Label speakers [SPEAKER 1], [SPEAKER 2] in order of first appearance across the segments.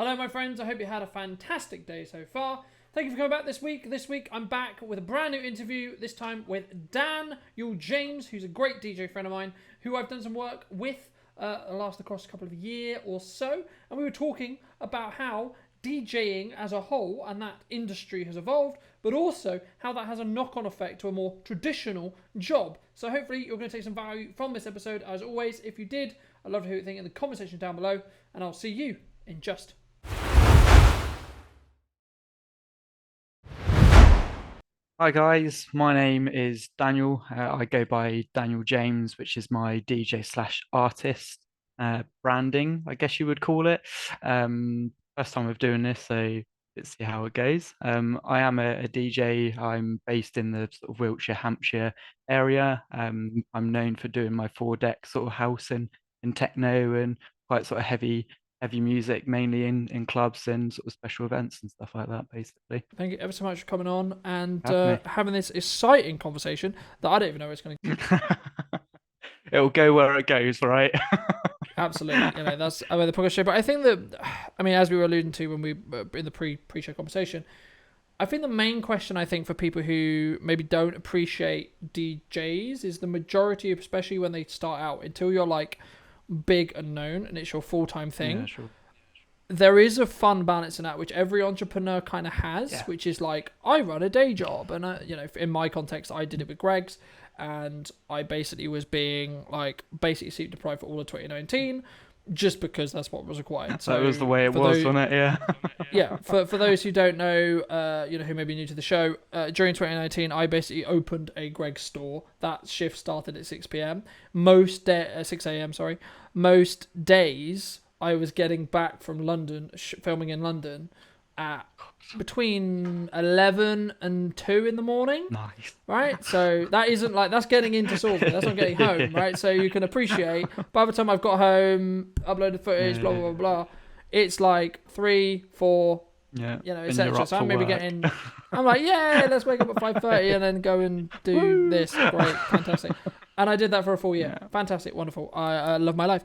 [SPEAKER 1] Hello, my friends. I hope you had a fantastic day so far. Thank you for coming back this week. This week, I'm back with a brand new interview, this time with Dan James, who's a great DJ friend of mine, who I've done some work with across a couple of years or so. And we were talking about how DJing as a whole and that industry has evolved, but also how that has a knock-on effect to a more traditional job. So hopefully you're going to take some value from this episode. As always, if you did, I'd love to hear what you think in the comment section down below, and I'll see you in just.
[SPEAKER 2] Hi guys, my name is Daniel. I go by Daniel James, which is my DJ slash artist branding, I guess you would call it. First time of doing this, so let's see how it goes. I am a DJ. I'm based in the sort of Wiltshire, Hampshire area. I'm known for doing my four deck sort of house and techno and quite sort of heavy music, mainly in clubs and sort of special events and stuff like that, basically.
[SPEAKER 1] Thank you ever so much for coming on and
[SPEAKER 2] Have me.
[SPEAKER 1] having this exciting conversation that I don't even know where it's going to.
[SPEAKER 2] It'll go where it goes, right?
[SPEAKER 1] Absolutely, that's where the podcast show. But I think that, as we were alluding to when we in the pre-show conversation, I think the main question I think for people who maybe don't appreciate DJs is the majority, especially when they start out, until you're like big and known and it's your full-time thing.
[SPEAKER 2] Yeah, sure.
[SPEAKER 1] There is a fun balance in that, which every entrepreneur kind of has,
[SPEAKER 2] Yeah.
[SPEAKER 1] which is like, I run a day job. And, in my context, I did it with Greg's, and I basically was being like, basically sleep deprived for all of 2019, just because that's what was required. So
[SPEAKER 2] That was the way it was, wasn't it? Yeah.
[SPEAKER 1] yeah, for those who don't know, who may be new to the show, during 2019, I basically opened a Greg's store. That shift started at 6 p.m. 6 a.m. Sorry, most days I was getting back from London, filming in London, at between 11 and 2 in the morning.
[SPEAKER 2] Nice.
[SPEAKER 1] Right, so that isn't like, that's getting into Salisbury, that's not getting home, right? So you can appreciate, by the time I've got home, uploaded footage, blah blah blah blah, it's like 3, 4,
[SPEAKER 2] Yeah.
[SPEAKER 1] etc. So I'm maybe getting, I'm like, yeah, let's wake up at 5:30 and then go and do this. Great, fantastic. And I did that for a full year.
[SPEAKER 2] Yeah.
[SPEAKER 1] Fantastic, wonderful. I love my life.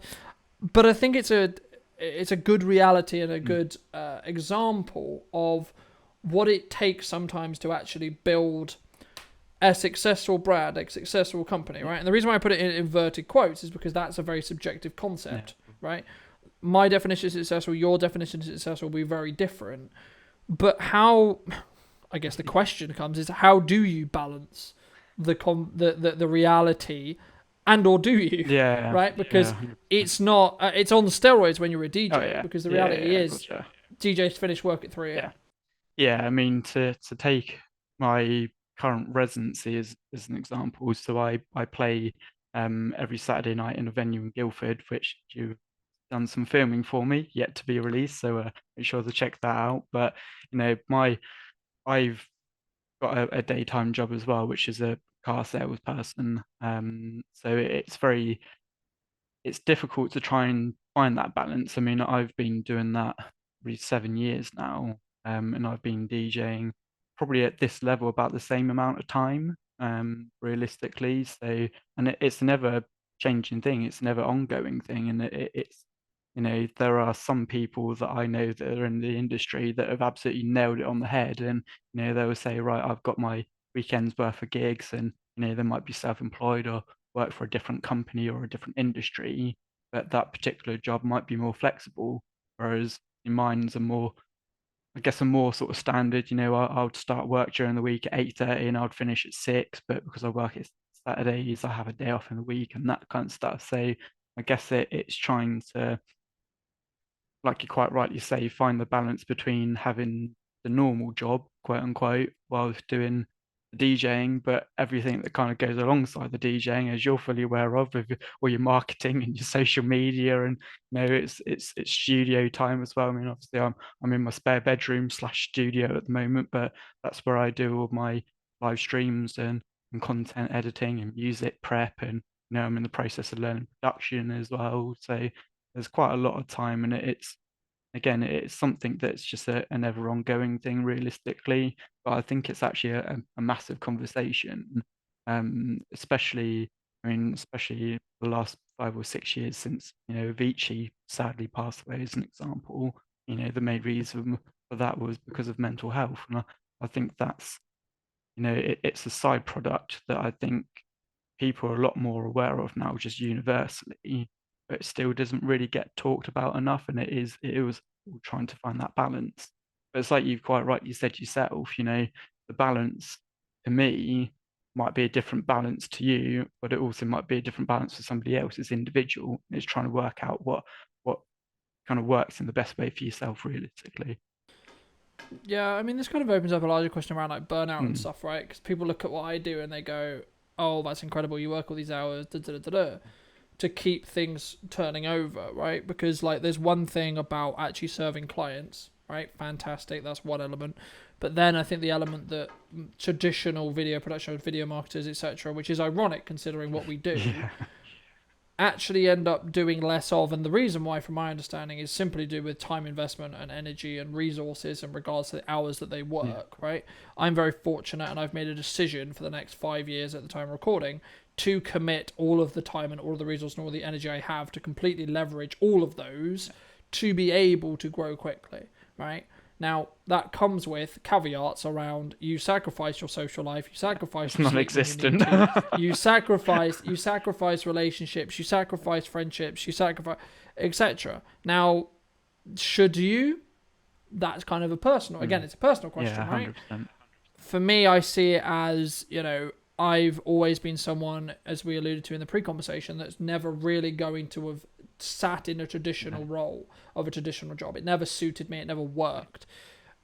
[SPEAKER 1] But I think it's a good reality and a good example of what it takes sometimes to actually build a successful brand, a successful company, right? And the reason why I put it in inverted quotes is because that's a very subjective concept, right? My definition of successful, your definition of successful will be very different. But how, I guess the question comes is, how do you balance the reality, and or do you?
[SPEAKER 2] Yeah.
[SPEAKER 1] Right? Because
[SPEAKER 2] yeah.
[SPEAKER 1] it's not, it's on steroids when you're a DJ,
[SPEAKER 2] Oh, yeah.
[SPEAKER 1] because the reality is
[SPEAKER 2] gotcha.
[SPEAKER 1] DJs finish work at 3 a.m.
[SPEAKER 2] Yeah. I mean, to take my current residency as an example, so I play every Saturday night in a venue in Guildford, which you've done some filming for me, yet to be released. So make sure to check that out. But I've got a daytime job as well, which is a car salesperson. So it's difficult to try and find that balance. I mean, I've been doing that probably 7 years now, and I've been DJing probably at this level about the same amount of time, realistically. So, and it's a never changing thing. It's a never ongoing thing, and it's there are some people that I know that are in the industry that have absolutely nailed it on the head, and they will say, right, I've got my weekend's worth of gigs, and they might be self-employed or work for a different company or a different industry, but that particular job might be more flexible. Whereas in mine's I guess, a more sort of standard. I would start work during the week at 8:30 and I'd finish at 6, but because I work at Saturdays, I have a day off in the week and that kind of stuff. So I guess it's trying to, like you quite rightly say, find the balance between having the normal job, quote unquote, whilst doing the DJing, but everything that kind of goes alongside the DJing, as you're fully aware of, with all your marketing and your social media, and it's studio time as well. I mean, obviously, I'm in my spare bedroom slash studio at the moment, but that's where I do all my live streams and content editing and music prep, and I'm in the process of learning production as well. So there's quite a lot of time, and it's something that's just an ever ongoing thing, realistically. But I think it's actually a massive conversation, especially, especially the last 5 or 6 years since Avicii sadly passed away, as an example. the main reason for that was because of mental health. And I think that's, it's a side product that I think people are a lot more aware of now, just universally, but it still doesn't really get talked about enough. And it was trying to find that balance. But it's like you've quite rightly said yourself, the balance to me might be a different balance to you, but it also might be a different balance for somebody else. It's individual. It's trying to work out what kind of works in the best way for yourself, realistically.
[SPEAKER 1] Yeah, I mean, this kind of opens up a larger question around like burnout and
[SPEAKER 2] Mm.
[SPEAKER 1] stuff, right? Because people look at what I do and they go, "Oh, that's incredible! You work all these hours, da da da da," to keep things turning over, right? Because like, there's one thing about actually serving clients, right? Fantastic, that's one element. But then I think the element that traditional video production, video marketers, etc., which is ironic considering what we do,
[SPEAKER 2] Yeah,
[SPEAKER 1] actually end up doing less of. And the reason why, from my understanding, is simply to do with time investment and energy and resources in regards to the hours that they
[SPEAKER 2] yeah,
[SPEAKER 1] work, right? I'm very fortunate and I've made a decision for the next 5 years at the time of recording to commit all of the time and all of the resources and all the energy I have to completely leverage all of those to be able to grow quickly, right? Now, that comes with caveats around you sacrifice your social life, you sacrifice
[SPEAKER 2] it's
[SPEAKER 1] your sleep when you need
[SPEAKER 2] non-existent.
[SPEAKER 1] to, you sacrifice relationships, you sacrifice friendships, you sacrifice etc. Now, should you? That's kind of a personal, again,
[SPEAKER 2] Mm.
[SPEAKER 1] it's a personal
[SPEAKER 2] Yeah,
[SPEAKER 1] question, right?
[SPEAKER 2] 100%.
[SPEAKER 1] For me, I see it as, I've always been someone, as we alluded to in the pre-conversation, that's never really going to have sat in a
[SPEAKER 2] No.
[SPEAKER 1] traditional role of a traditional job. It never suited me. It never worked.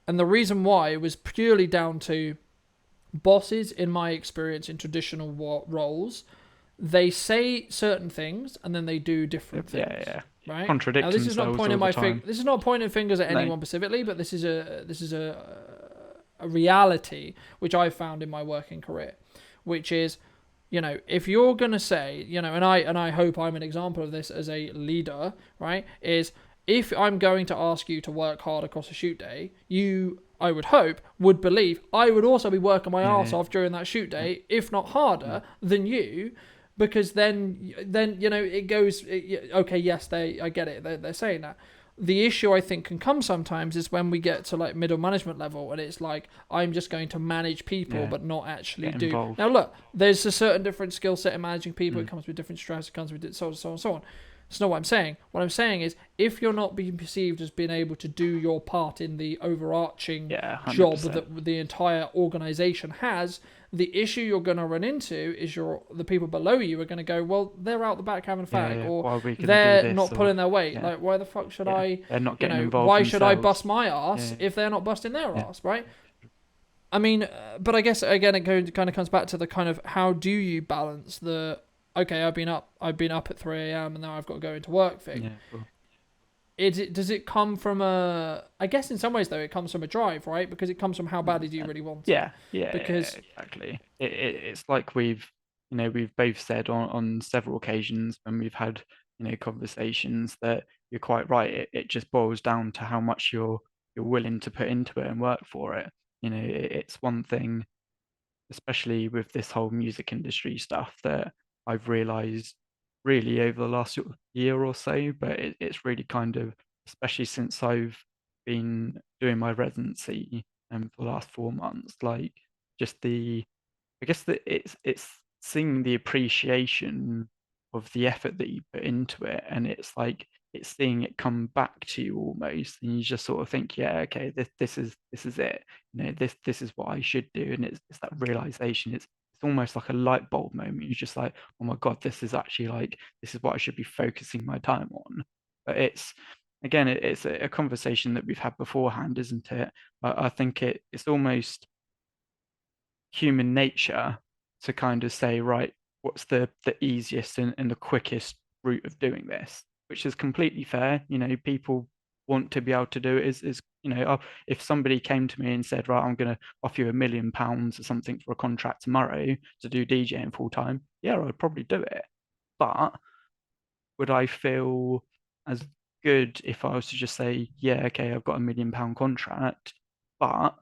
[SPEAKER 1] And the reason why was purely down to bosses, in my experience in traditional roles, they say certain things and then they do different
[SPEAKER 2] Yeah,
[SPEAKER 1] things.
[SPEAKER 2] yeah.
[SPEAKER 1] Right now,
[SPEAKER 2] Contradict
[SPEAKER 1] this is not
[SPEAKER 2] themselves
[SPEAKER 1] pointing
[SPEAKER 2] all the
[SPEAKER 1] my
[SPEAKER 2] time.
[SPEAKER 1] This is not pointing fingers at
[SPEAKER 2] No.
[SPEAKER 1] anyone specifically, but this is a reality which I've found in my working career, which is, if you're gonna say, and I hope I'm an example of this as a leader, right? Is if I'm going to ask you to work hard across a shoot day, you, I would hope, would believe I would also be working my
[SPEAKER 2] Yeah,
[SPEAKER 1] ass
[SPEAKER 2] yeah,
[SPEAKER 1] off during that shoot
[SPEAKER 2] yeah.
[SPEAKER 1] day, if not
[SPEAKER 2] Mm.
[SPEAKER 1] harder than you, because then it goes. Okay, yes, I get it. They're saying that. The issue I think can come sometimes is when we get to like middle management level and it's like I'm just going to manage people
[SPEAKER 2] Yeah.
[SPEAKER 1] but not actually
[SPEAKER 2] Get
[SPEAKER 1] do.
[SPEAKER 2] involved.
[SPEAKER 1] Now look, there's a certain different skill set in managing people. It
[SPEAKER 2] Mm.
[SPEAKER 1] comes with different stress. It comes with so on, so on, so on. It's not what I'm saying. What I'm saying is if you're not being perceived as being able to do your part in the overarching
[SPEAKER 2] Yeah,
[SPEAKER 1] job
[SPEAKER 2] 100%.
[SPEAKER 1] that the entire organization has, the issue you're going to run into is the people below you are going to go, well, they're out the back having a
[SPEAKER 2] Yeah,
[SPEAKER 1] fag,
[SPEAKER 2] yeah.
[SPEAKER 1] or
[SPEAKER 2] Why are we gonna do
[SPEAKER 1] they're
[SPEAKER 2] this?
[SPEAKER 1] not
[SPEAKER 2] Or
[SPEAKER 1] pulling their weight.
[SPEAKER 2] yeah,
[SPEAKER 1] Like, why the fuck should
[SPEAKER 2] yeah.
[SPEAKER 1] I,
[SPEAKER 2] They're not getting involved
[SPEAKER 1] why should I
[SPEAKER 2] themselves.
[SPEAKER 1] bust my ass
[SPEAKER 2] Yeah,
[SPEAKER 1] if they're not busting their
[SPEAKER 2] yeah.
[SPEAKER 1] ass, right? I mean, but I guess again, kind of comes back to the kind of how do you balance the okay, I've been up at 3 a.m. and now I've got to go into work thing.
[SPEAKER 2] Yeah, cool.
[SPEAKER 1] Does it come from a? I guess in some ways though, it comes from a drive, right? Because it comes from how badly do you
[SPEAKER 2] 100%.
[SPEAKER 1] really want it?
[SPEAKER 2] Yeah, yeah, yeah,
[SPEAKER 1] Because
[SPEAKER 2] exactly. It's like we've both said on several occasions when we've had, conversations that you're quite right. It just boils down to how much you're willing to put into it and work for it. It's one thing, especially with this whole music industry stuff, that I've realized really over the last sort of year or so, but it's really kind of, especially since I've been doing my residency for the last 4 months, like just I guess that it's seeing the appreciation of the effort that you put into it, and it's like it's seeing it come back to you almost, and you just sort of think, yeah, okay, this is it, this is what I should do, and it's that realization. It's almost like a light bulb moment. You're just like, oh my God, this is actually like this is what I should be focusing my time on. But it's again, it's a conversation that we've had beforehand, isn't it? I think it's almost human nature to kind of say, right, what's the easiest and the quickest route of doing this, which is completely fair. People want to be able to do it. If somebody came to me and said, right, I'm going to offer you £1 million or something for a contract tomorrow to do DJing full time, yeah, I'd probably do it. But would I feel as good if I was to just say, yeah, okay, I've got £1 million contract, but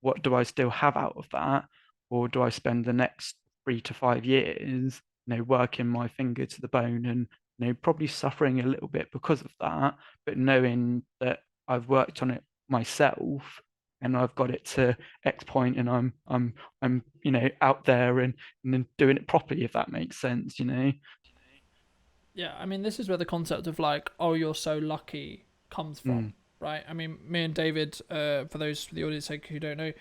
[SPEAKER 2] what do I still have out of that? Or do I spend the next 3 to 5 years, working my finger to the bone and, probably suffering a little bit because of that, but knowing that I've worked on it myself and I've got it to X point, and I'm out there and then doing it properly, if that makes sense.
[SPEAKER 1] Yeah, I mean, this is where the concept of like, oh, you're so lucky comes from,
[SPEAKER 2] Mm,
[SPEAKER 1] right? I mean, me and David, for those for the audience who don't know,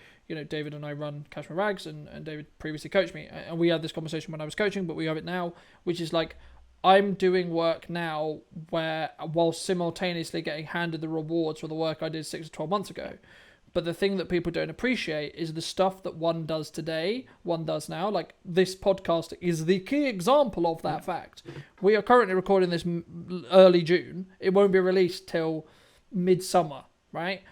[SPEAKER 1] David and I run Cashmere Rags, and David previously coached me, and we had this conversation when I was coaching, but we have it now, which is like, I'm doing work now where, while simultaneously getting handed the rewards for the work I did 6 or 12 months ago. But the thing that people don't appreciate is the stuff that one does today, one does now. Like, this podcast is the key example of that fact. We are currently recording this early June. It won't be released till midsummer, right?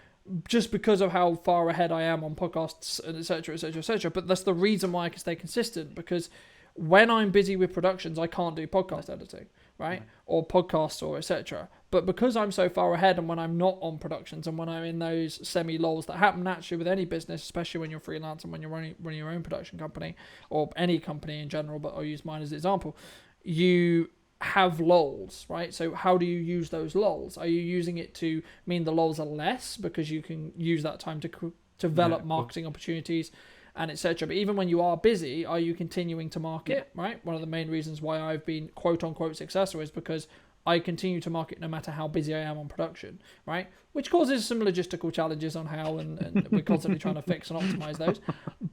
[SPEAKER 1] Just because of how far ahead I am on podcasts and etc. etc. etc. But that's the reason why I can stay consistent, because when I'm busy with productions, I can't do podcast editing, right? Or podcasts or etc. But because I'm so far ahead, and when I'm not on productions and when I'm in those semi-lulls that happen naturally with any business, especially when you're freelance and when you're running your own production company or any company in general, but I'll use mine as an example, you have lulls, right? So how do you use those lulls? Are you using it to mean the lulls are less because you can use that time to develop marketing opportunities and etc. But even when you are busy, are you continuing to market, right? One of the main reasons why I've been quote unquote successful is because I continue to market no matter how busy I am on production, right? Which causes some logistical challenges on how, and we're constantly trying to fix and optimize those.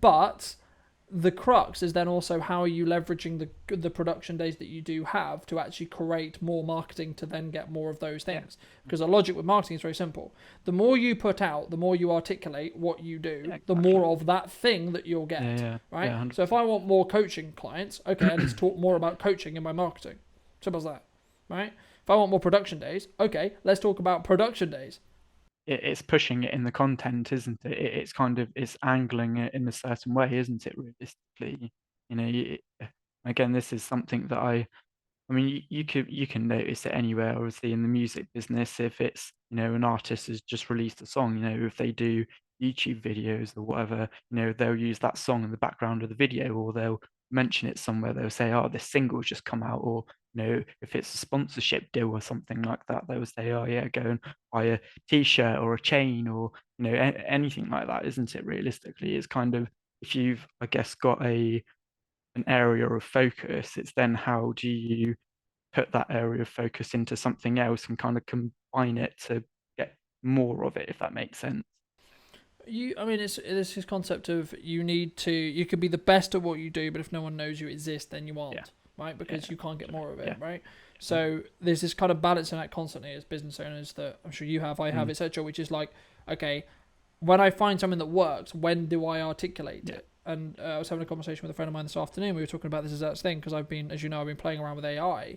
[SPEAKER 1] But the crux is then also, how are you leveraging the production days that you do have to actually create more marketing to then get more of those things? Because the logic with marketing is very simple. The more you put out, the more you articulate what you do, the more of that thing that you'll get, right? So if I want more coaching clients, okay, I need to talk more about coaching in my marketing. Simple as that, right? If I want more production days, okay, let's talk about production days.
[SPEAKER 2] It's pushing it in the content, isn't it? It's kind of, it's angling it in a certain way, isn't it? Realistically, again, this is something that I mean, you can notice it anywhere. Obviously, in the music business, if it's an artist has just released a song, if they do YouTube videos or whatever, they'll use that song in the background of the video, or they'll mention it somewhere. They'll say, "Oh, this single's just come out," or if it's a sponsorship deal or something like that, they'll say, "Oh yeah, go and buy a T-shirt or a chain or anything like that," isn't it? Realistically, it's kind of, if you've, I guess, got an area of focus, it's then how do you put that area of focus into something else and kind of combine it to get more of it, if that makes sense.
[SPEAKER 1] I mean, it's this concept of, you could be the best at what you do, but if no one knows you exist, then you aren't, right? Because you can't get more of it, right? So there's this kind of balancing act constantly as business owners that I'm sure you have, I have, etc. Which is like, okay, when I find something that works, when do I articulate it? And I was having a conversation with a friend of mine this afternoon. We were talking about this exact thing, because I've been, as you know, I've been playing around with AI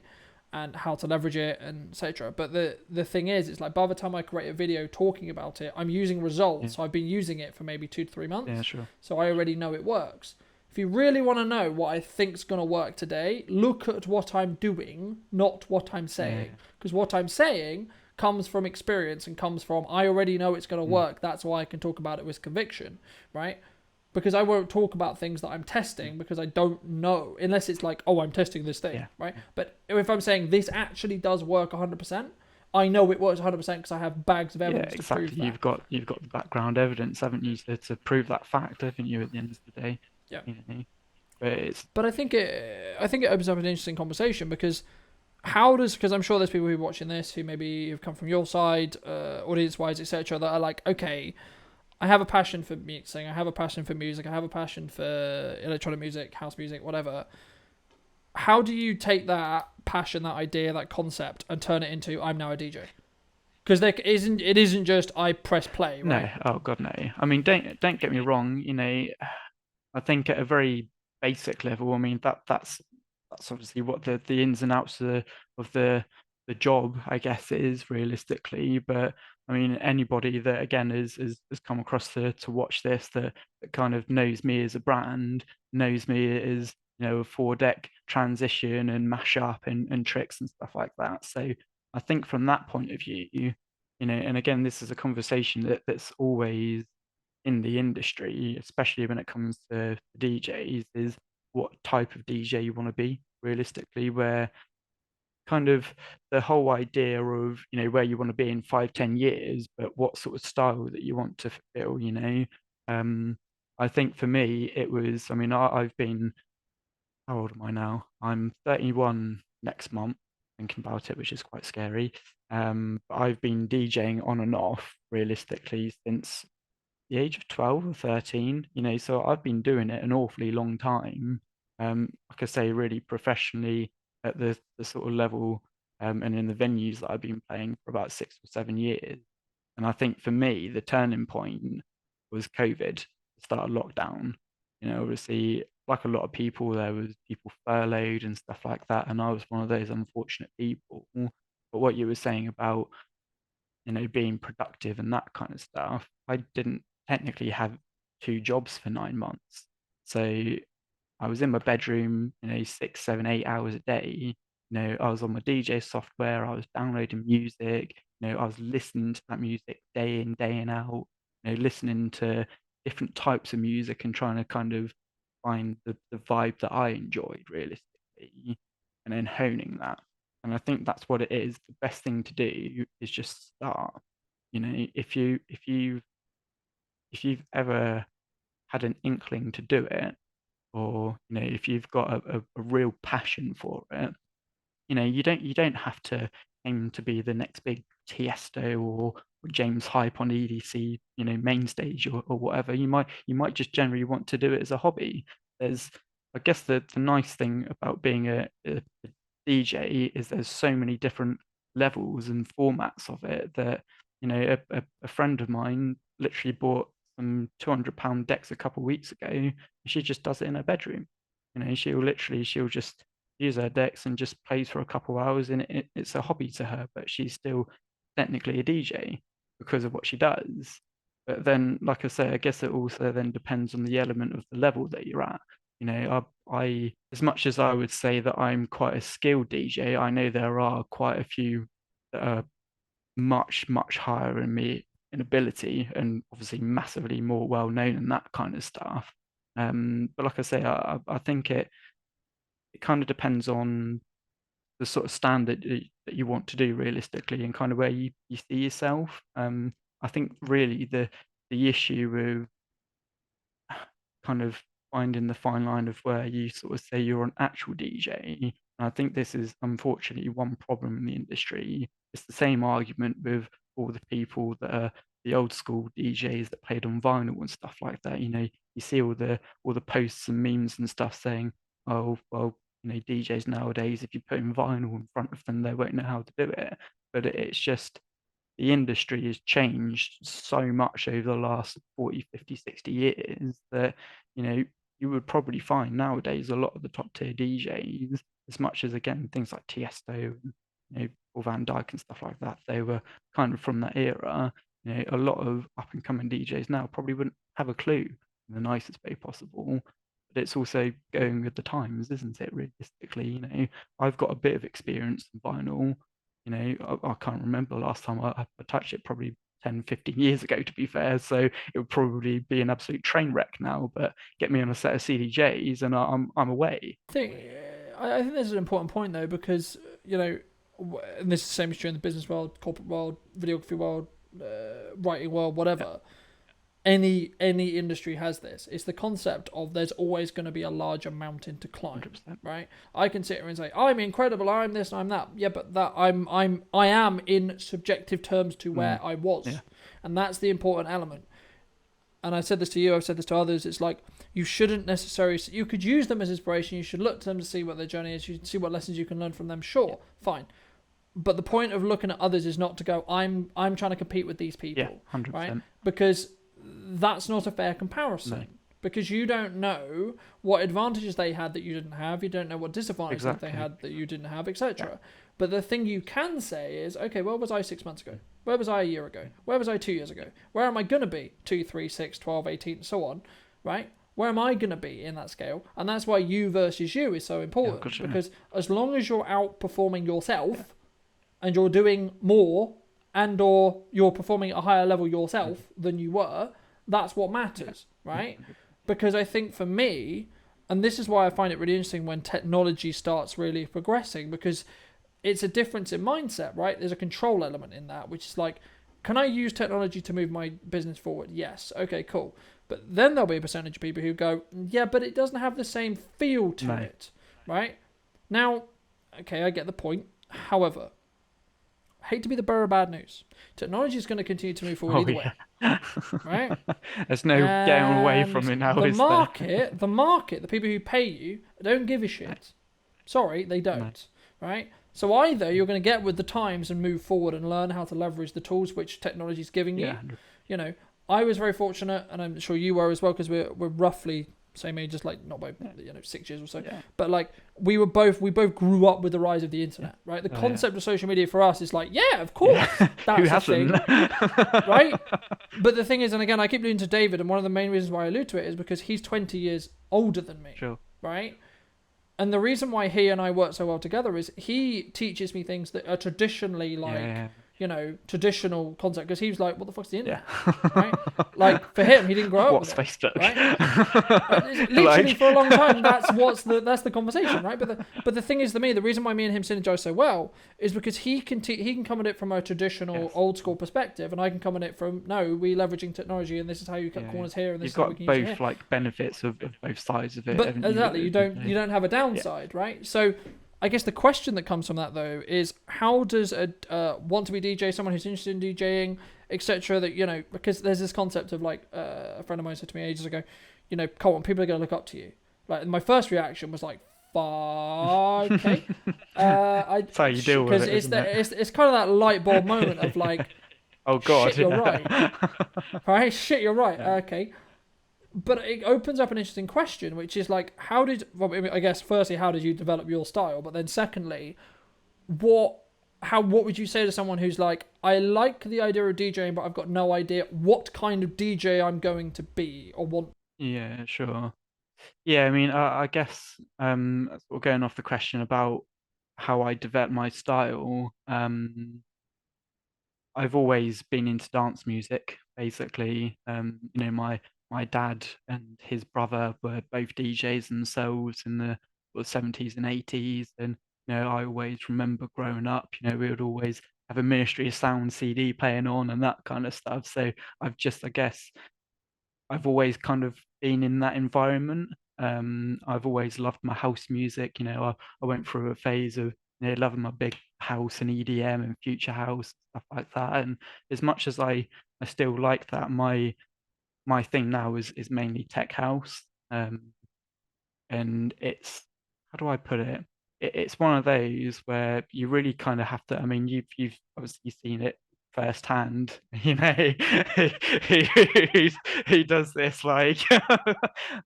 [SPEAKER 1] and how to leverage it and etc. But the thing is, it's like, by the time I create a video talking about it, I'm using results. So I've been using it for maybe 2 to 3 months.
[SPEAKER 2] Yeah, sure.
[SPEAKER 1] So I already know it works. If you really want to know what I think's going to work today, look at what I'm doing, not what I'm saying. Because what I'm saying comes from experience and comes from, I already know it's going to work. That's why I can talk about it with conviction, right? Because I won't talk about things that I'm testing because I don't know, unless it's like, oh, I'm testing this thing, right? But if I'm saying this actually does work 100%, I know it works 100% because I have bags of evidence to prove that.
[SPEAKER 2] You've got the background evidence, haven't you, to prove that fact, haven't you, at the end of the day?
[SPEAKER 1] Yeah.
[SPEAKER 2] But
[SPEAKER 1] I think it opens up an interesting conversation, because because I'm sure there's people who are watching this who maybe have come from your side, audience wise, etc., that are like, okay, I have a passion for mixing, I have a passion for music, I have a passion for electronic music, house music, whatever. How do you take that passion, that idea, that concept, and turn it into, I'm now a DJ? Because it isn't just I press play, right?
[SPEAKER 2] no, oh God, no. I mean, don't get me wrong. I think at a very basic level, I mean, that's obviously what the ins and outs of the job, I guess, is realistically. But I mean, anybody that again has come across to watch this, that kind of knows me as a brand, knows me as a 4-deck transition and mashup and tricks and stuff like that. So I think from that point of view, and again, this is a conversation that's always in the industry, especially when it comes to DJs, is what type of DJ you want to be realistically, where kind of the whole idea of, where you want to be in 5, 10 years, but what sort of style that you want to fulfill. Um, I think for me, it was, I mean, I've been, how old am I now? I'm 31 next month, thinking about it, which is quite scary. But I've been DJing on and off realistically since the age of 12 or 13, so I've been doing it an awfully long time. Like I say, really professionally at the sort of level, and in the venues that I've been playing for about 6 or 7 years. And I think for me, the turning point was COVID, the start of lockdown. Obviously, like a lot of people, there was people furloughed and stuff like that, and I was one of those unfortunate people. But what you were saying about being productive and that kind of stuff, I didn't technically have 2 jobs for 9 months. So I was in my bedroom, 6, 7, 8 hours a day. I was on my DJ software, I was downloading music, I was listening to that music day in, day in out, listening to different types of music and trying to kind of find the vibe that I enjoyed realistically, and then honing that. And I think that's what it is. The best thing to do is just start. If you've ever had an inkling to do it, or if you've got a real passion for it, you don't have to aim to be the next big Tiesto or James Hype on EDC, main stage or whatever. You might just generally want to do it as a hobby. There's, I guess, the nice thing about being a DJ is there's so many different levels and formats of it that a friend of mine literally bought some £200 decks a couple of weeks ago, and she just does it in her bedroom. She'll just use her decks and just plays for a couple of hours, and it's a hobby to her, but she's still technically a DJ because of what she does. But then, like I say, I guess it also then depends on the element of the level that you're at. I as much as I would say that I'm quite a skilled DJ, I know there are quite a few that are much, much higher in me in ability and obviously massively more well known and that kind of stuff. But like I say, I think it kind of depends on the sort of standard that you want to do realistically and kind of where you see yourself. I think really the issue with kind of finding the fine line of where you sort of say you're an actual DJ. And I think this is unfortunately one problem in the industry. It's the same argument with all the people that are the old school DJs that played on vinyl and stuff like that. You see all the posts and memes and stuff saying, oh well, DJs nowadays, if you put in vinyl in front of them, they won't know how to do it. But it's just the industry has changed so much over the last 40, 50, 60 years that, you would probably find nowadays a lot of the top tier DJs, as much as again, things like Tiesto and, Paul Van Dyke and stuff like that, they were kind of from that era. A lot of up and coming DJs now probably wouldn't have a clue in the nicest way possible. But it's also going with the times, isn't it? Realistically, I've got a bit of experience in vinyl. I can't remember the last time I touched it, probably 10, 15 years ago, to be fair. So it would probably be an absolute train wreck now, but get me on a set of CDJs and I'm away.
[SPEAKER 1] I think this is an important point though, because and this is the same as true in the business world, corporate world, videography world, writing world, whatever. Any industry has this. It's the concept of there's always going to be a larger mountain to climb,
[SPEAKER 2] 100%.
[SPEAKER 1] right? I can sit here and say I'm incredible, I'm this, I'm that. Yeah, but that I am in subjective terms to where I was, and that's the important element. And I said this to you, I've said this to others. It's like you shouldn't necessarily. You could use them as inspiration. You should look to them to see what their journey is. You should see what lessons you can learn from them. Sure, fine. But the point of looking at others is not to go, I'm trying to compete with these people,
[SPEAKER 2] 100%.
[SPEAKER 1] right? Because that's not a fair comparison.
[SPEAKER 2] No.
[SPEAKER 1] Because you don't know what advantages they had that you didn't have. You don't know what disadvantages
[SPEAKER 2] Exactly.
[SPEAKER 1] they had that you didn't have, etc. But the thing you can say is, okay, where was I 6 months ago? Where was I a year ago? Where was I 2 years ago? Where am I going to be 2, 3, 6, 12, 18, so on, right? Where am I going to be in that scale? And that's why you versus you is so important. Because as long as you're outperforming yourself and you're doing more and or you're performing at a higher level yourself than you were, that's what matters, right? Because I think for me, and this is why I find it really interesting when technology starts really progressing, because it's a difference in mindset, right? There's a control element in that, which is like, can I use technology to move my business forward? Yes. Okay, cool. But then there'll be a percentage of people who go, yeah, but it doesn't have the same feel to
[SPEAKER 2] No.
[SPEAKER 1] it, right? Now, okay, I get the point. However, I hate to be the bearer of bad news. Technology is going to continue to move forward
[SPEAKER 2] Oh
[SPEAKER 1] either way,
[SPEAKER 2] yeah.
[SPEAKER 1] right?
[SPEAKER 2] There's no getting away from
[SPEAKER 1] And
[SPEAKER 2] it now,
[SPEAKER 1] the
[SPEAKER 2] is there?
[SPEAKER 1] market, the market, the people who pay you don't give a
[SPEAKER 2] No,
[SPEAKER 1] shit. Sorry, they
[SPEAKER 2] no.
[SPEAKER 1] don't, right? So either you're going to get with the times and move forward and learn how to leverage the tools which technology is giving
[SPEAKER 2] Yeah,
[SPEAKER 1] you. You know, I was very fortunate, and I'm sure you were as well, because we're roughly same age, just like not by 6 years or so,
[SPEAKER 2] yeah.
[SPEAKER 1] but like we both grew up with the rise of the internet, right? The
[SPEAKER 2] Oh, yeah.
[SPEAKER 1] concept of social media for us is like, yeah, of course,
[SPEAKER 2] Who
[SPEAKER 1] that's a
[SPEAKER 2] hasn't?
[SPEAKER 1] thing, right? But the thing is, and again, I keep alluding to David, and one of the main reasons why I allude to it is because he's 20 years older than me,
[SPEAKER 2] Sure.
[SPEAKER 1] right? And the reason why he and I work so well together is he teaches me things that are traditionally like, traditional concept. Because he was like, what the fuck's the internet? Right? Like, for him, he didn't grow up
[SPEAKER 2] What's
[SPEAKER 1] with it.
[SPEAKER 2] Facebook?
[SPEAKER 1] Right? Literally, for a long time, that's the conversation, right? But the thing is, to me, the reason why me and him synergize so well is because he can come at it from a traditional,
[SPEAKER 2] Yes.
[SPEAKER 1] old school perspective, and I can come at it from, no, we're leveraging technology, and this is how you cut
[SPEAKER 2] Yeah.
[SPEAKER 1] corners here, and this
[SPEAKER 2] You've
[SPEAKER 1] is how we
[SPEAKER 2] got
[SPEAKER 1] can use it here.
[SPEAKER 2] both like benefits of both sides of it,
[SPEAKER 1] But
[SPEAKER 2] haven't
[SPEAKER 1] exactly, you don't
[SPEAKER 2] you
[SPEAKER 1] have a downside, right? So I guess the question that comes from that though is, how does a want to be DJ, someone who's interested in DJing, etc., that because there's this concept of like a friend of mine said to me ages ago, Colin, people are going to look up to you. Like my first reaction was like, okay.
[SPEAKER 2] That's how you deal with it, isn't it?
[SPEAKER 1] It's kind of that light bulb moment of like,
[SPEAKER 2] Oh God,
[SPEAKER 1] shit, you're
[SPEAKER 2] yeah.
[SPEAKER 1] right, right? Shit, you're right.
[SPEAKER 2] Yeah.
[SPEAKER 1] Okay. But it opens up an interesting question, which is like, I guess, firstly, how did you develop your style? But then secondly, what would you say to someone who's like, I like the idea of DJing, but I've got no idea what kind of DJ I'm going to be or want?
[SPEAKER 2] Yeah, sure. Yeah, I mean, I guess sort of going off the question about how I develop my style, I've always been into dance music, basically. My dad and his brother were both DJs themselves in the sort of 70s and 80s, and I always remember growing up. We would always have a Ministry of Sound CD playing on and that kind of stuff. So I guess, I've always kind of been in that environment. I've always loved my house music. I went through a phase of loving my big house and EDM and future house stuff like that. And as much as I still like that, my thing now is mainly tech house. And it's, how do I put it? It's one of those where you really kind of have to. I mean, you've obviously seen it firsthand. He, he does this like,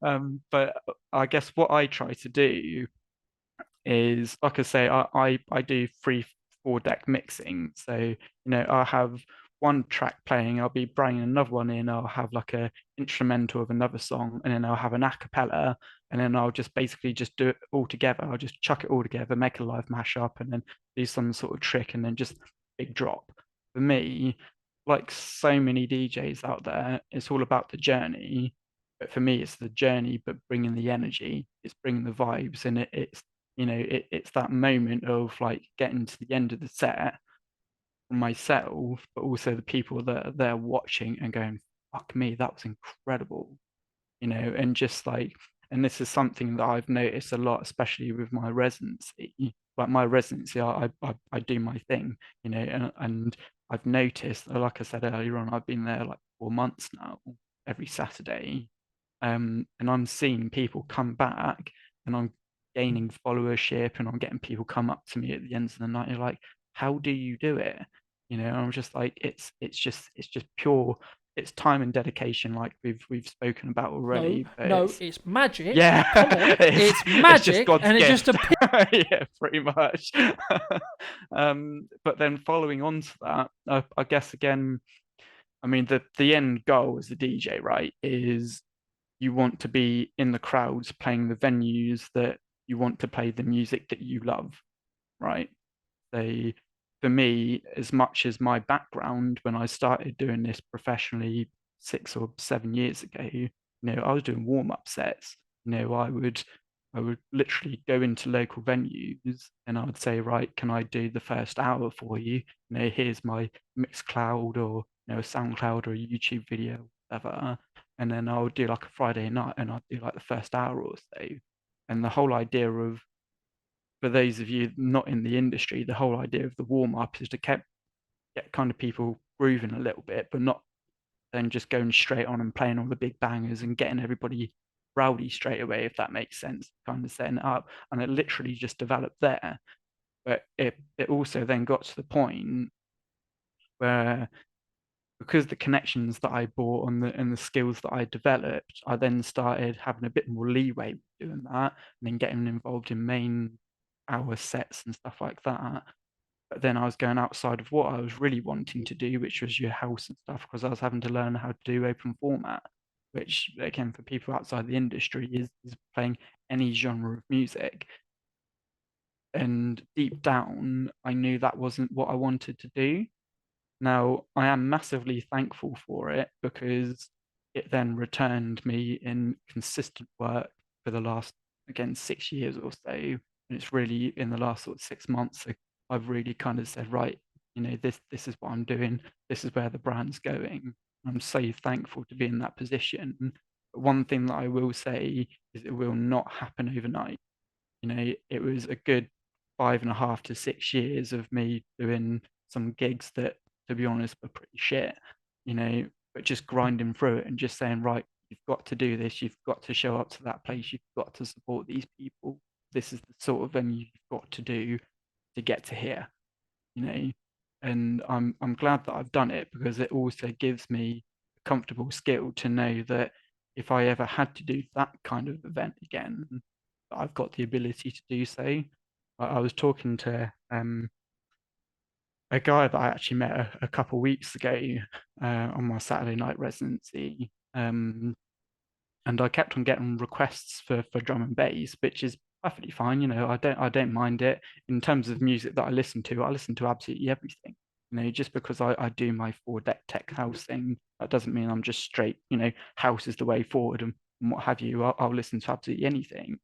[SPEAKER 2] but I guess what I try to do is, like I say, I do 3-4 deck mixing. So I'll have one track playing, I'll be bringing another one in, I'll have like a instrumental of another song, and then I'll have an a cappella, and then I'll just basically just do it all together. I'll just chuck it all together, make a live mashup, and then do some sort of trick, and then just big drop. For me, like so many DJs out there, it's all about the journey. But for me, it's the journey, but bringing the energy, it's bringing the vibes, and it's that moment of like getting to the end of the set for myself, but also the people that are there watching and going, fuck me, that was incredible. And just like, and this is something that I've noticed a lot, especially with my residency. Like my residency, I do my thing, and I've noticed, like I said earlier on, I've been there like 4 months now, every Saturday, and I'm seeing people come back, and I'm gaining followership, and I'm getting people come up to me at the end of the night. You're like, how do you do it? I'm just like, it's just pure, it's time and dedication, like we've spoken about
[SPEAKER 1] No,
[SPEAKER 2] already. But
[SPEAKER 1] no, it's magic.
[SPEAKER 2] yeah,
[SPEAKER 1] Come on, it's
[SPEAKER 2] it's just
[SPEAKER 1] magic,
[SPEAKER 2] God's
[SPEAKER 1] and it
[SPEAKER 2] gift.
[SPEAKER 1] just appears.
[SPEAKER 2] Yeah, pretty much. But then following on to that, I guess again, I mean, the end goal as a DJ, right, is you want to be in the crowds playing the venues that you want to play the music that you love, right? So for me, as much as my background when I started doing this professionally 6 or 7 years ago, I was doing warm-up sets. I would I would literally go into local venues and I would say, right, can I do the first hour for you? Here's my Mixcloud or a SoundCloud or a YouTube video, whatever. And then I would do like a Friday night and I'd do like the first hour or so. And the whole idea of, for those of you not in the industry, the whole idea of the warm up is to get kind of people grooving a little bit, but not then just going straight on and playing all the big bangers and getting everybody rowdy straight away, if that makes sense, kind of setting it up. And it literally just developed there. But it also then got to the point where, because the connections that I bought and the skills that I developed, I then started having a bit more leeway doing that and then getting involved in main hour sets and stuff like that. But then I was going outside of what I was really wanting to do, which was your house and stuff, because I was having to learn how to do open format, which again, for people outside the industry, is playing any genre of music. And deep down, I knew that wasn't what I wanted to do. Now, I am massively thankful for it because it then returned me in consistent work for the last, again, 6 years or so. And it's really in the last sort of 6 months, I've really kind of said, right, this is what I'm doing. This is where the brand's going. I'm so thankful to be in that position. But one thing that I will say is it will not happen overnight. It was a good 5.5 to 6 years of me doing some gigs that, to be honest, were pretty shit, but just grinding through it and just saying, right, you've got to do this, you've got to show up to that place, you've got to support these people. This is the sort of venue you've got to do to get to here, and I'm glad that I've done it because it also gives me a comfortable skill to know that if I ever had to do that kind of event again, I've got the ability to do so. I was talking to a guy that I actually met a couple of weeks ago on my Saturday night residency, and I kept on getting requests for drum and bass, which is perfectly fine. I don't mind it. In terms of music that I listen to absolutely everything. Just because I do my 4-deck tech house thing, that doesn't mean I'm just straight, house is the way forward and what have you. I'll listen to absolutely anything.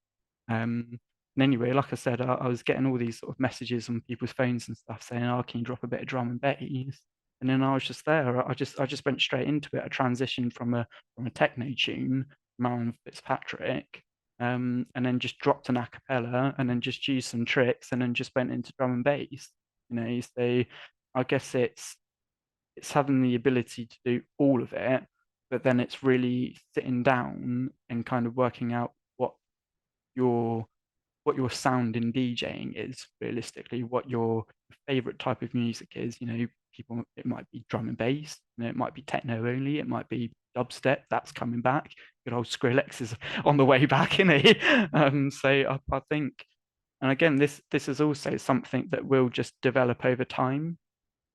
[SPEAKER 2] And anyway, like I said, I was getting all these sort of messages on people's phones and stuff saying, "Oh, can you drop a bit of drum and bass?" And then I was just there. I just went straight into it. I transitioned from a techno tune, Marilyn Fitzpatrick, and then just dropped an a cappella, and then just used some tricks, and then just went into drum and bass. So I guess it's having the ability to do all of it, but then it's really sitting down and kind of working out your sound in DJing is realistically, what your favorite type of music is. People, it might be drum and bass, it might be techno only, it might be dubstep that's coming back. Good old Skrillex is on the way back, so I think, and again, this is also something that will just develop over time.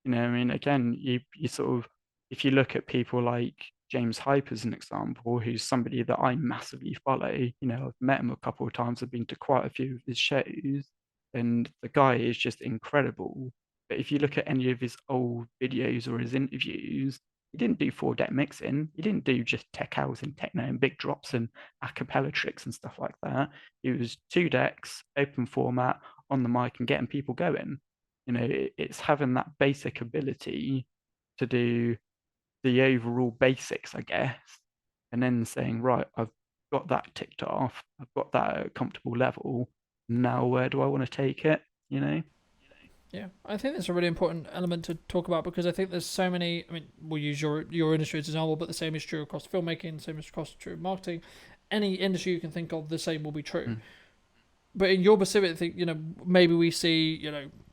[SPEAKER 2] Again, you sort of, if you look at people like James Hype as an example, who's somebody that I massively follow. I've met him a couple of times. I've been to quite a few of his shows, and the guy is just incredible. But if you look at any of his old videos or his interviews, he didn't do 4-deck mixing. He didn't do just tech house and techno and big drops and a cappella tricks and stuff like that. It was 2 decks, open format, on the mic, and getting people going. It's having that basic ability to do the overall basics, I guess, and then saying, right, I've got that ticked off, I've got that at a comfortable level. Now, where do I want to take it?
[SPEAKER 1] Yeah, I think that's a really important element to talk about because I think there's so many. I mean, we'll use your industry as an example, but the same is true across filmmaking, the same is across true marketing. Any industry you can think of, the same will be true.
[SPEAKER 2] Mm.
[SPEAKER 1] But in your specific thing, maybe we see,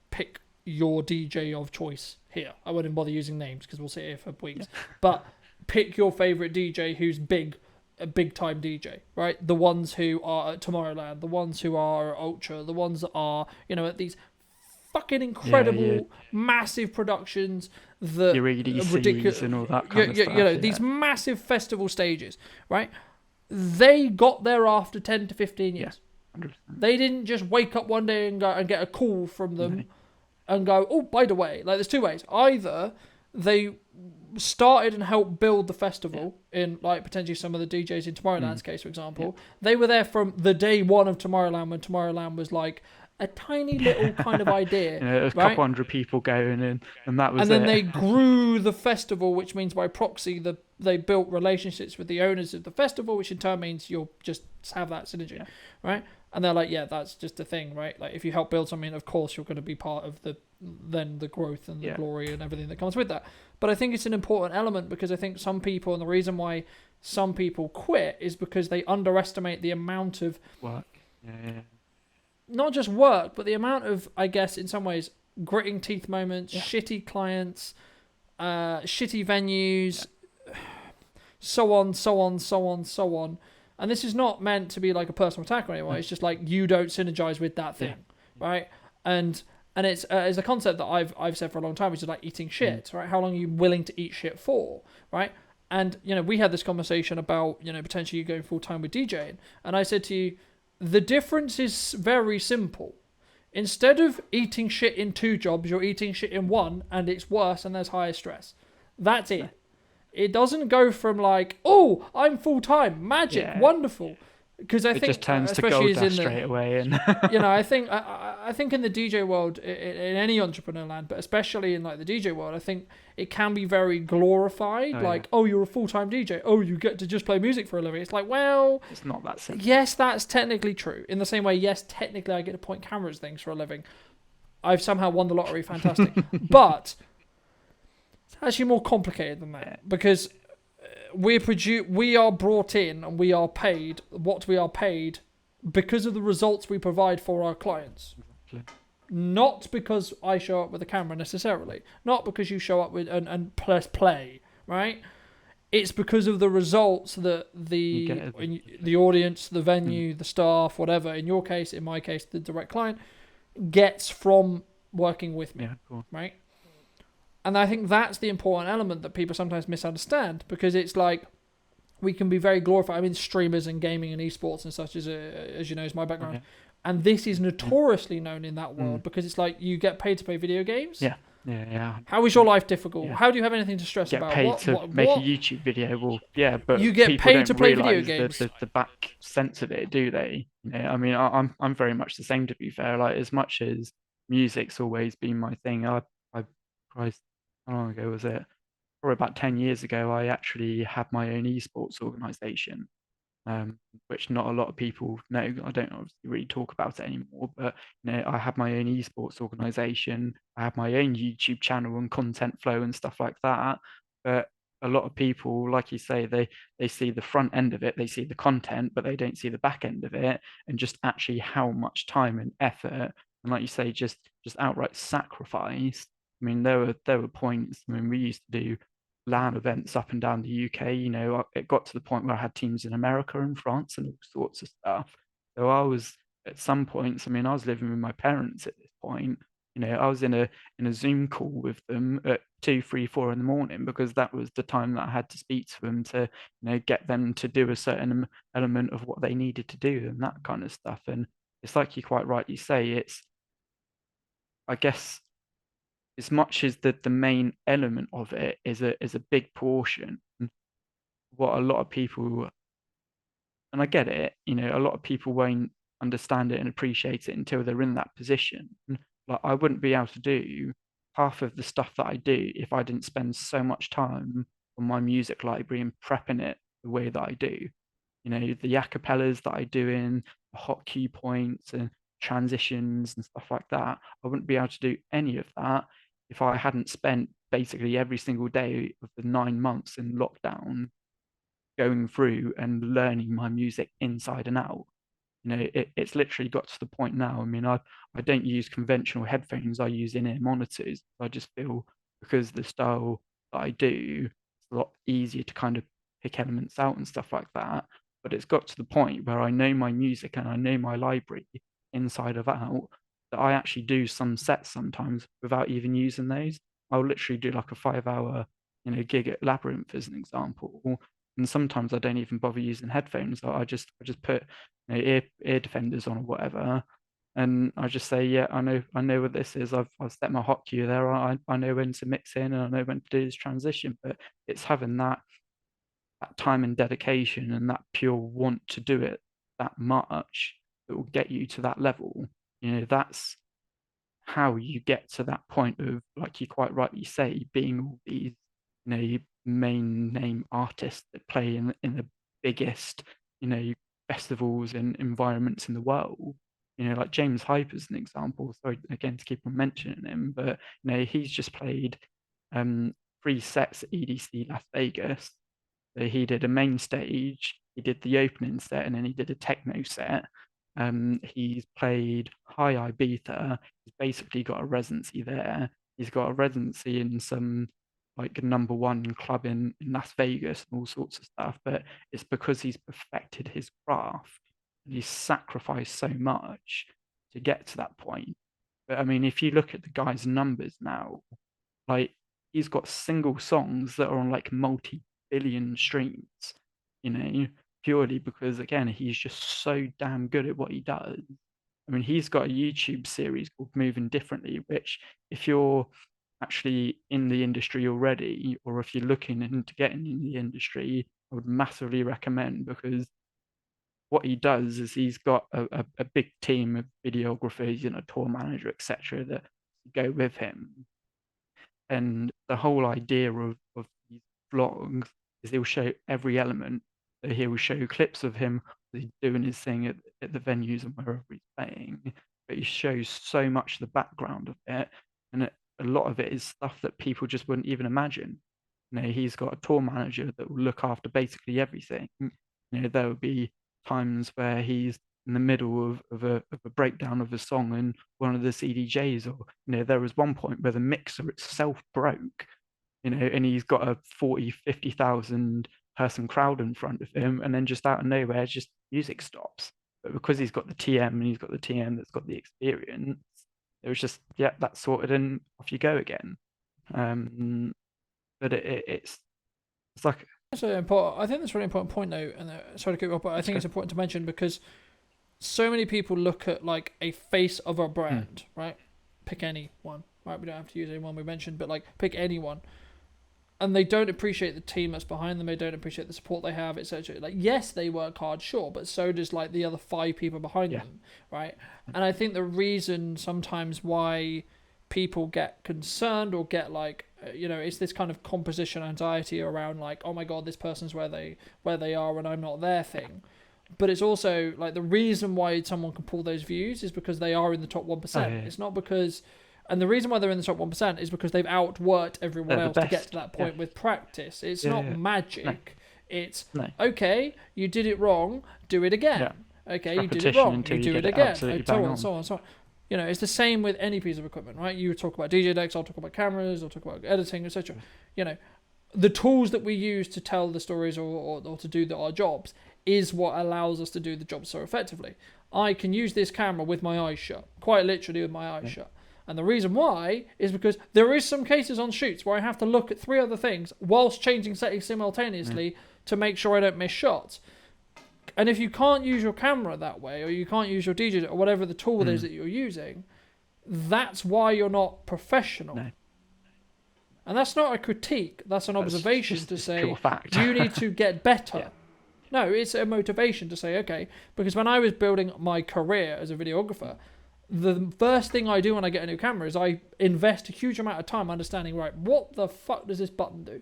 [SPEAKER 1] pick your DJ of choice here. I wouldn't bother using names because we'll sit here for weeks. Yeah. But pick your favorite DJ who's a big time DJ, right? The ones who are at Tomorrowland, the ones who are at Ultra, the ones that are, at these fucking incredible, massive productions that
[SPEAKER 2] your EDCs and all that kind of stuff.
[SPEAKER 1] These massive festival stages, right? They got there after 10 to 15 years.
[SPEAKER 2] Yeah, 100%.
[SPEAKER 1] They didn't just wake up one day and go and get a call from them and go, oh, by the way, like there's two ways. Either they started and helped build the
[SPEAKER 2] Yeah.
[SPEAKER 1] festival in like potentially some of the DJs in
[SPEAKER 2] Mm.
[SPEAKER 1] Tomorrowland's case, for
[SPEAKER 2] Yeah.
[SPEAKER 1] example. They were there from the day one of Tomorrowland when Tomorrowland was like a tiny little kind of idea,
[SPEAKER 2] There's a couple
[SPEAKER 1] right?
[SPEAKER 2] hundred people going in, and that was
[SPEAKER 1] And then
[SPEAKER 2] it.
[SPEAKER 1] they grew the festival, which means by proxy they built relationships with the owners of the festival, which in turn means you'll just have that synergy,
[SPEAKER 2] Yeah.
[SPEAKER 1] right? And they're like, yeah, that's just a thing, right? Like if you help build something, of course you're going to be part of the growth and the
[SPEAKER 2] Yeah.
[SPEAKER 1] glory and everything that comes with that. But I think it's an important element because I think some people, and the reason why some people quit is because they underestimate the amount of
[SPEAKER 2] Work. Yeah. Yeah.
[SPEAKER 1] not just work, but the amount of, I guess, in some ways, gritting teeth moments,
[SPEAKER 2] Yeah.
[SPEAKER 1] shitty clients, shitty venues,
[SPEAKER 2] Yeah.
[SPEAKER 1] so on, so on, so on, so on. And this is not meant to be like a personal attack or anyone.
[SPEAKER 2] Mm.
[SPEAKER 1] It's just like you don't synergize with that
[SPEAKER 2] Yeah.
[SPEAKER 1] thing, right? And it's a concept that I've said for a long time, which is like eating
[SPEAKER 2] Mm.
[SPEAKER 1] shit, right? How long are you willing to eat shit for, right? And we had this conversation about potentially you going full time with DJing, and I said to you, the difference is very simple. Instead of eating shit in 2 jobs, you're eating shit in 1, and it's worse, and there's higher stress. That's
[SPEAKER 2] Yeah.
[SPEAKER 1] it. It doesn't go from like, oh, I'm full time, magic,
[SPEAKER 2] Yeah.
[SPEAKER 1] wonderful. Because I
[SPEAKER 2] It just
[SPEAKER 1] think,
[SPEAKER 2] turns to
[SPEAKER 1] especially
[SPEAKER 2] gold
[SPEAKER 1] as in
[SPEAKER 2] dust
[SPEAKER 1] the,
[SPEAKER 2] straight away, and
[SPEAKER 1] I think in the DJ world, in any entrepreneur land, but especially in like the DJ world, I think it can be very glorified.
[SPEAKER 2] oh yeah,
[SPEAKER 1] Like, oh, you're a full time DJ. Oh, you get to just play music for a living. It's like, well,
[SPEAKER 2] it's not that simple.
[SPEAKER 1] yes, that's technically true. In the same way, yes, technically I get to point cameras things for a living. I've somehow won the lottery, fantastic. But it's actually more complicated than that
[SPEAKER 2] Yeah.
[SPEAKER 1] because we are brought in and we are paid what we are paid because of the results we provide for our clients.
[SPEAKER 2] Exactly.
[SPEAKER 1] Not because I show up with a camera necessarily. Not because you show up with and press play, right? It's because of the results that the audience, the venue, the staff, whatever, in your case, in my case, the direct client, gets from working with me,
[SPEAKER 2] Yeah, cool.
[SPEAKER 1] right? And I think that's the important element that people sometimes misunderstand because it's like we can be very glorified. I mean, streamers and gaming and esports and such as you know is my background,
[SPEAKER 2] Yeah.
[SPEAKER 1] and this is notoriously known in that world
[SPEAKER 2] Mm.
[SPEAKER 1] because it's like you get paid to play video games.
[SPEAKER 2] Yeah. Yeah.
[SPEAKER 1] How is your life difficult?
[SPEAKER 2] Yeah.
[SPEAKER 1] How do you have anything to stress
[SPEAKER 2] Get
[SPEAKER 1] about?
[SPEAKER 2] paid to make a
[SPEAKER 1] What?
[SPEAKER 2] YouTube video. Well, yeah, but
[SPEAKER 1] You get
[SPEAKER 2] people
[SPEAKER 1] paid
[SPEAKER 2] don't
[SPEAKER 1] to play video
[SPEAKER 2] realise
[SPEAKER 1] games.
[SPEAKER 2] the back sense of it, do they? I mean, I'm very much the same. To be fair, like as much as music's always been my thing, I Christ, how long ago was it? Probably about 10 years ago. I actually had my own esports organisation, which not a lot of people know. I don't obviously really talk about it anymore, but I had my own esports organization. I had my own YouTube channel and content flow and stuff like that. But a lot of people, like you say, they see the front end of it, they see the content, but they don't see the back end of it, and just actually how much time and effort, and like you say, just outright sacrifice. I mean, there were points. I mean, we used to do LAN events up and down the UK. It got to the point where I had teams in America and France and all sorts of stuff. So I was at some points, I mean, I was living with my parents at this point. I was in a Zoom call with them at 2, 3, 4 in the morning because that was the time that I had to speak to them to, get them to do a certain element of what they needed to do and that kind of stuff. And it's like you quite rightly say, it's, I guess, as much as the main element of it is a big portion, what a lot of people, and I get it, a lot of people won't understand it and appreciate it until they're in that position. Like I wouldn't be able to do half of the stuff that I do if I didn't spend so much time on my music library and prepping it the way that I do. The acapellas that I do in the hot key points and transitions and stuff like that. I wouldn't be able to do any of that if I hadn't spent basically every single day of the 9 months in lockdown going through and learning my music inside and out. It's literally got to the point now. I mean, I don't use conventional headphones. I use in-ear monitors. I just feel because the style that I do, it's a lot easier to kind of pick elements out and stuff like that. But it's got to the point where I know my music and I know my library inside of out that I actually do some sets sometimes without even using those. I'll literally do like a 5 hour, gig at Labyrinth as an example. And sometimes I don't even bother using headphones. I just put ear defenders on or whatever, And I just say, yeah, I know what this is. I've set my hot cue there. I know when to mix in and I know when to do this transition. But it's having that time and dedication and that pure want to do it that much that will get you to that level. That's how you get to that point of, like you quite rightly say, being all these, main name artists that play in the biggest, festivals and environments in the world. Like James Hype as an example. Sorry again to keep on mentioning him, but he's just played 3 sets at EDC Las Vegas. So he did a main stage, he did the opening set, and then he did a techno set. He's played High Ibiza. He's basically got a residency there. He's got a residency in some like #1 club in Las Vegas and all sorts of stuff. But it's because he's perfected his craft and he's sacrificed so much to get to that point. But I mean, if you look at the guy's numbers now, like he's got single songs that are on like multi-billion streams, you know, purely because again, he's just so damn good at what he does. I mean, he's got a YouTube series called Moving Differently, which if you're actually in the industry already, or if you're looking into getting in the industry, I would massively recommend, because what he does is he's got a big team of videographers, tour manager, etc., that go with him. And the whole idea of these vlogs is he'll show every element. So he will show clips of him doing his thing at the venues and wherever he's playing. But he shows so much of the background of it. And a lot of it is stuff that people just wouldn't even imagine. He's got a tour manager that will look after basically everything. There will be times where he's in the middle of a breakdown of a song and one of the CDJs, or there was one point where the mixer itself broke, and he's got a 40,000-50,000 person crowd in front of him, and then just out of nowhere just music stops. But because he's got the TM and he's got the TM that's got the experience, it was just, yeah, that's sorted and off you go again. But it's like,
[SPEAKER 1] That's really important. I think that's a really important point, though. And sorry to cut you off, but I think it's important to mention because so many people look at like a face of a brand, right? Pick any one, right? We don't have to use any one we mentioned, but like pick any one, and they don't appreciate the team that's behind them. They don't appreciate the support they have, etc. Like, yes, they work hard, sure, but so does like the other 5 people behind them, right? And I think the reason sometimes why people get concerned or get like it's this kind of composition anxiety around like, oh my god, this person's where they are and I'm not there thing. But it's also like the reason why someone can pull those views is because they are in the top 1%. Oh, yeah. It's not because, and the reason why they're in the top 1% is because they've outworked everyone else to get to that point with practice. It's not magic. No. It's okay, you did it wrong, do it again. Okay, you did it wrong, you do it again. So on, so on, so on. It's the same with any piece of equipment, right? You talk about DJ decks, I'll talk about cameras, I'll talk about editing, etc. The tools that we use to tell the stories or to do our jobs is what allows us to do the job so effectively. I can use this camera with my eyes shut, quite literally with my eyes shut. And the reason why is because there is some cases on shoots where I have to look at 3 other things whilst changing settings simultaneously to make sure I don't miss shots. And if you can't use your camera that way, or you can't use your DJ or whatever the tool is that you're using, that's why you're not professional. No. And that's not a critique. That's an observation to say you need to get better. No, it's a motivation to say, okay, because when I was building my career as a videographer, the first thing I do when I get a new camera is I invest a huge amount of time understanding, right, what the fuck does this button do?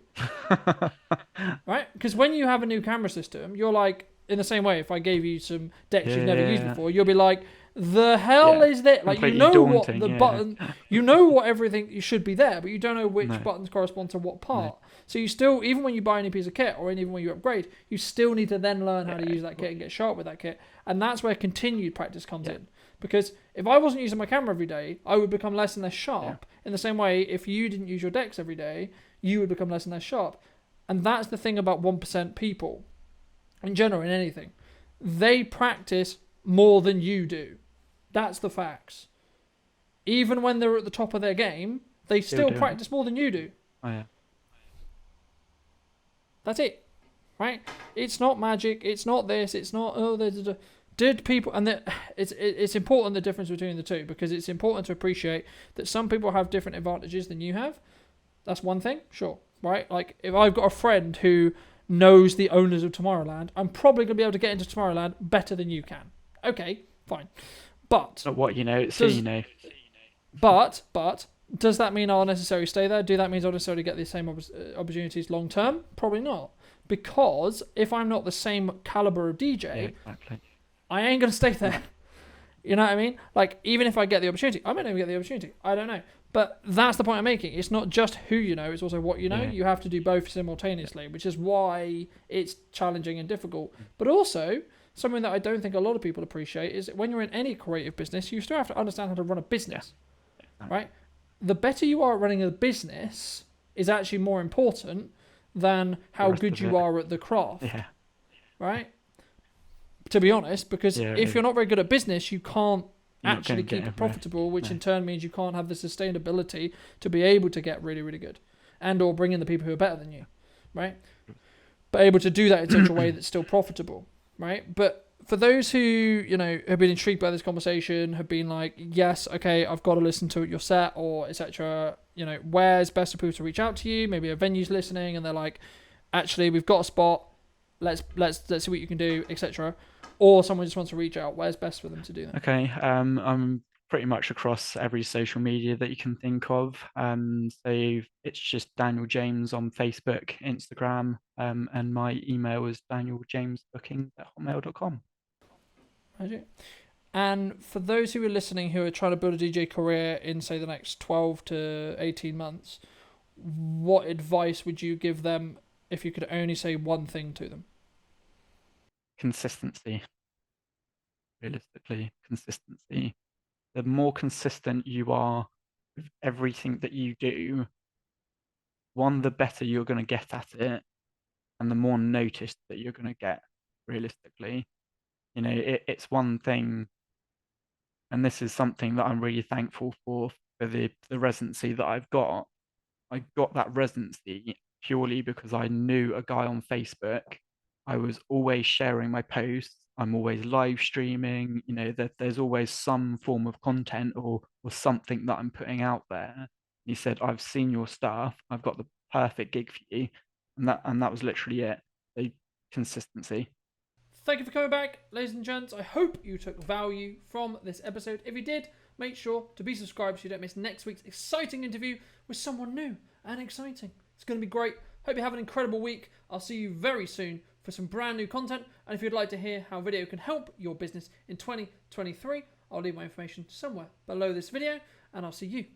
[SPEAKER 1] Right? Because when you have a new camera system, you're like, in the same way, if I gave you some decks you've never used before, you'll be like, the hell is that? Like, you know daunting, what the button, you know what everything you should be there, but you don't know which buttons correspond to what part. No. So you still, even when you buy a new piece of kit, or even when you upgrade, you still need to then learn how to use that kit and get sharp with that kit. And that's where continued practice comes in. Because if I wasn't using my camera every day, I would become less and less sharp. In the same way, if you didn't use your decks every day, you would become less and less sharp. And that's the thing about 1% people, in general, in anything. They practice more than you do. That's the facts. Even when they're at the top of their game, they still practice more than you do.
[SPEAKER 2] Oh, yeah.
[SPEAKER 1] That's it. Right? It's not magic. It's not this. It's not, Did people, and it's important, the difference between the two, because it's important to appreciate that some people have different advantages than you have. That's one thing, sure, right? Like, if I've got a friend who knows the owners of Tomorrowland, I'm probably going to be able to get into Tomorrowland better than you can. Okay, fine. But...
[SPEAKER 2] Not what you know, it's who you know.
[SPEAKER 1] But, does that mean I'll necessarily stay there? Do that mean I'll necessarily get the same opportunities long term? Probably not. Because if I'm not the same caliber of DJ,
[SPEAKER 2] Yeah, exactly.
[SPEAKER 1] I ain't going to stay there. You know what I mean? Like, even if I get the opportunity, I might never get the opportunity. I don't know. But that's the point I'm making. It's not just who you know, it's also what you know.
[SPEAKER 2] Yeah.
[SPEAKER 1] You have to do both simultaneously, which is why it's challenging and difficult. But also, something that I don't think a lot of people appreciate is that when you're in any creative business, you still have to understand how to run a business. Yeah. Right? The better you are at running a business is actually more important than how good you are at the craft.
[SPEAKER 2] Yeah.
[SPEAKER 1] Right? To be honest, because if you're not very good at business, you can't actually keep it profitable, which in turn means you can't have the sustainability to be able to get really, really good, and or bring in the people who are better than you, right? But able to do that in such a way that's still profitable, right? But for those who, you know, have been intrigued by this conversation, have been like, yes, okay, I've got to listen to your set, or etc. You know, where's best for people to reach out to you? Maybe a venue's listening and they're like, actually, we've got a spot. Let's see what you can do, etc. Or someone just wants to reach out. Where's best for them to do that?
[SPEAKER 2] Okay, I'm pretty much across every social media that you can think of. So it's just Daniel James on Facebook, Instagram, and my email is danieljames.booking@hotmail.com.
[SPEAKER 1] And for those who are listening who are trying to build a DJ career in, say, the next 12 to 18 months, what advice would you give them if you could only say one thing to them?
[SPEAKER 2] Consistency. Realistically, consistency. The more consistent you are with everything that you do, one, the better you're going to get at it, and the more noticed that you're going to get, realistically. You know, it's one thing, and this is something that I'm really thankful for the residency that I've got. I got that residency purely because I knew a guy on Facebook. I was always sharing my posts. I'm always live streaming. You know, there's always some form of content or something that I'm putting out there. He said, "I've seen your stuff. I've got the perfect gig for you," and that was literally it. The consistency.
[SPEAKER 1] Thank you for coming back, ladies and gents. I hope you took value from this episode. If you did, make sure to be subscribed so you don't miss next week's exciting interview with someone new and exciting. It's going to be great. Hope you have an incredible week. I'll see you very soon for some brand new content. And if you'd like to hear how video can help your business in 2023, I'll leave my information somewhere below this video. And I'll see you